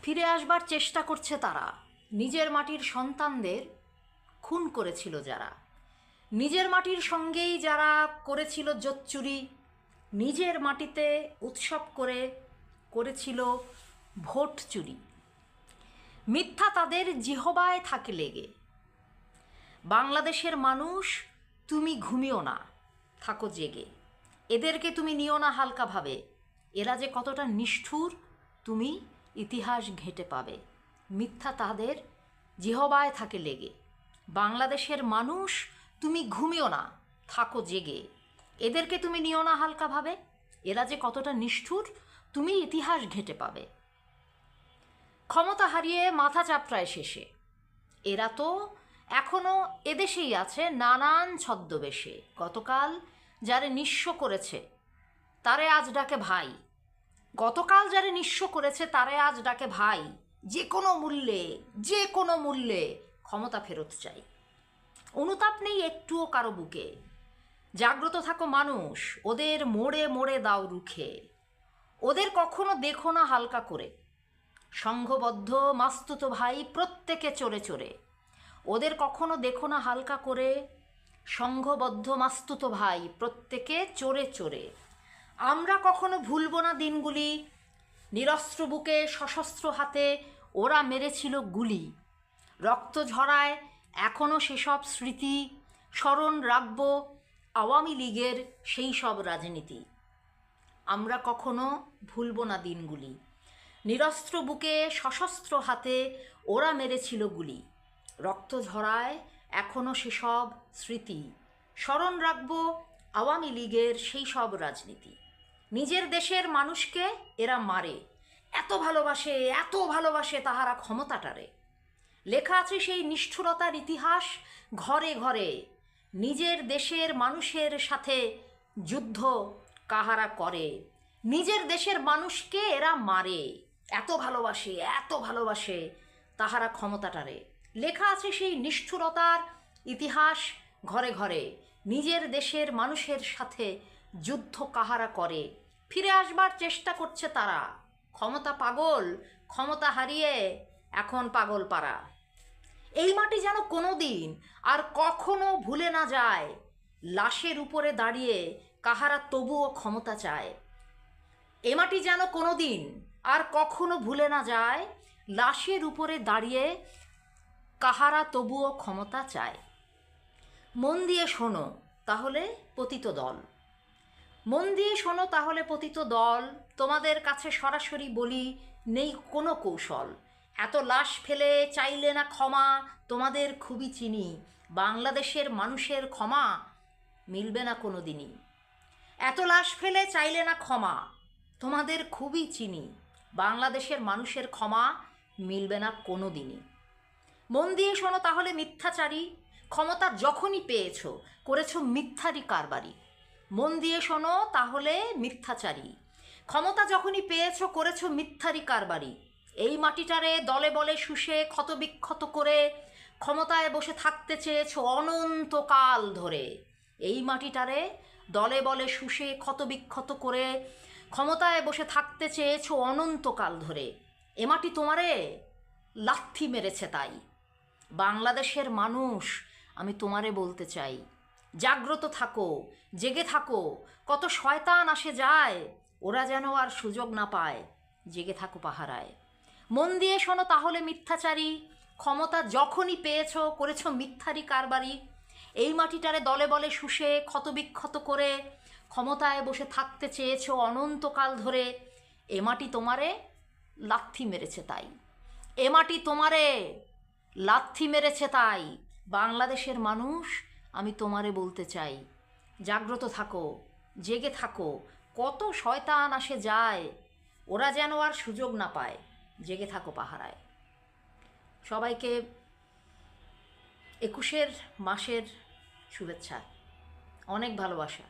ফিরে আসবার চেষ্টা করছে তারা। নিজের মাটির সন্তানদের খুন করেছিল যারা, নিজের মাটির সঙ্গেই যারা করেছিল জোচ্চুরি, নিজের মাটিতে উৎসব করে করেছিল ভোট চুরি। মিথ্যা তাদের জিহবায় থাকে লেগে। বাংলাদেশের মানুষ, তুমি ঘুমিও না, থাকো জেগে। এদেরকে তুমি নিও না হালকাভাবে, এরা যে কতটা নিষ্ঠুর তুমি ইতিহাস ঘেঁটে পাবে। মিথ্যা তাদের জিহবায় থাকে লেগে। বাংলাদেশের মানুষ, তুমি ঘুমিও না, থাকো জেগে। এদেরকে তুমি নিও না হালকাভাবে, এরা যে কতটা নিষ্ঠুর তুমি ইতিহাস ঘেঁটে পাবে। ক্ষমতা হারিয়ে মাথা চাপড়ায় শেষে এরা তো এখনও এদেশেই আছে নানান ছদ্মবেশে। গতকাল যারে নিঃস্ব করেছে তারে আজ ডাকে ভাই, গতকাল যারে নিঃস্ব করেছে তারে আজ ডাকে ভাই। যে কোনো মূল্যে, যে কোনো মূল্যে ক্ষমতা ফেরত চাই। অনুতাপ নেই একটুও কারো বুকে। জাগ্রত থাকো মানুষ, ওদের মোড়ে মোড়ে দাও রুখে। ওদের কখনো দেখো না হালকা করে, সংঘবদ্ধ মাস্তুতো ভাই প্রত্যেকে চড়ে চড়ে। ওদের কখনো দেখো না হালকা করে, সংঘবদ্ধ মাস্তুতো ভাই প্রত্যেকে চড়ে চড়ে। আমরা কখনো ভুলব না দিনগুলি, নিরস্ত্র বুকে সশস্ত্র হাতে ওরা মেরেছিল গুলি। রক্ত ঝরায় এখনও সেসব স্মৃতি, স্মরণ রাখব আওয়ামী লীগের সেই সব রাজনীতি। আমরা কখনো ভুলব না দিনগুলি, নিরস্ত্র বুকে সশস্ত্র হাতে ওরা মেরেছিল গুলি। রক্ত ঝরায় এখনও সেসব স্মৃতি, স্মরণ রাখব আওয়ামী লীগের সেই সব রাজনীতি। নিজের দেশের মানুষকে এরা মারে, এত ভালোবাসে, এত ভালোবাসে তাহারা ক্ষমতাটারে। লেখা আছে সেই নিষ্ঠুরতার ইতিহাস ঘরে ঘরে। নিজের দেশের মানুষের সাথে যুদ্ধ কাহারা করে, নিজের দেশের মানুষকে এরা মারে, এত ভালোবাসে, এত ভালোবাসে তাহারা ক্ষমতাটারে। লেখা আছে সেই নিষ্ঠুরতার ইতিহাস ঘরে ঘরে। নিজের দেশের মানুষের সাথে যুদ্ধ কাহারা করে। ফিরে আসবার চেষ্টা করছে তারা। ক্ষমতা পাগল, ক্ষমতা হারিয়ে এখন পাগল পাড়া। এই মাটি যেন কোনো দিন আর কখনো ভুলে না যায়, লাশের উপরে দাঁড়িয়ে কাহারা তবুও ক্ষমতা চায়। এ মাটি যেন কোনো দিন আর কখনো ভুলে না যায়, লাশের উপরে দাঁড়িয়ে কাহারা তবুও ক্ষমতা চায়। মন দিয়ে শোনো তাহলে পতিত দল, মন দিয়ে শোনো তাহলে পতিত দল। তোমাদের কাছে সরাসরি বলি নেই কোনো কৌশল। এত লাশ ফেলে চাইলে না ক্ষমা, তোমাদের খুবই চিনি। বাংলাদেশের মানুষের ক্ষমা মিলবে না কোনো দিনই। এত লাশ ফেলে চাইলে না ক্ষমা, তোমাদের খুবই চিনি। বাংলাদেশের মানুষের ক্ষমা মিলবে না কোনো দিনই। মন দিয়ে শোনো তাহলে মিথ্যাচারী, ক্ষমতা যখনই পেয়েছ করেছ মিথ্যারই কারবারি। মন দিয়ে শোনো তাহলে মিথ্যাচারী, ক্ষমতা যখনই পেয়েছ করেছ মিথ্যারই কারবারি। এই মাটিটারে দলে বলে শুষে ক্ষতবিক্ষত করে ক্ষমতায় বসে থাকতে চেয়েছ অনন্তকাল ধরে। এই মাটিটারে দলে বলে শুষে ক্ষতবিক্ষত করে ক্ষমতায় বসে থাকতে চেয়েছ অনন্তকাল ধরে। এ মাটি তোমারে লাথি মেরেছে তাই। বাংলাদেশের মানুষ, আমি তোমারে বলতে চাই, জাগ্রত থাকো, জেগে থাকো। কত শয়তান আসে যায়, ওরা যেন আর সুযোগ না পায়। জেগে থাকো পাহারায়। মন দিয়ে শোনো তাহলে মিথ্যাচারী, ক্ষমতা যখনই পেয়েছ করেছ মিথ্যারই কারবারি। এই মাটিটারে দলে বলে শুষে ক্ষতবিক্ষত করে ক্ষমতায় বসে থাকতে চেয়েছ অনন্তকাল ধরে। এ মাটি তোমারে লাথি মেরেছে তাই, এ মাটি তোমারে লাথি মেরেছে তাই। বাংলাদেশের মানুষ, আমি তোমারে বলতে চাই, জাগ্রত থাকো, জেগে থাকো। কত শয়তান আসে যায়, ওরা যেন আর সুযোগ না পায়। জেগে থাকো পাহারায়। সবাইকে 21 মাসের শুভেচ্ছা, অনেক ভালোবাসা।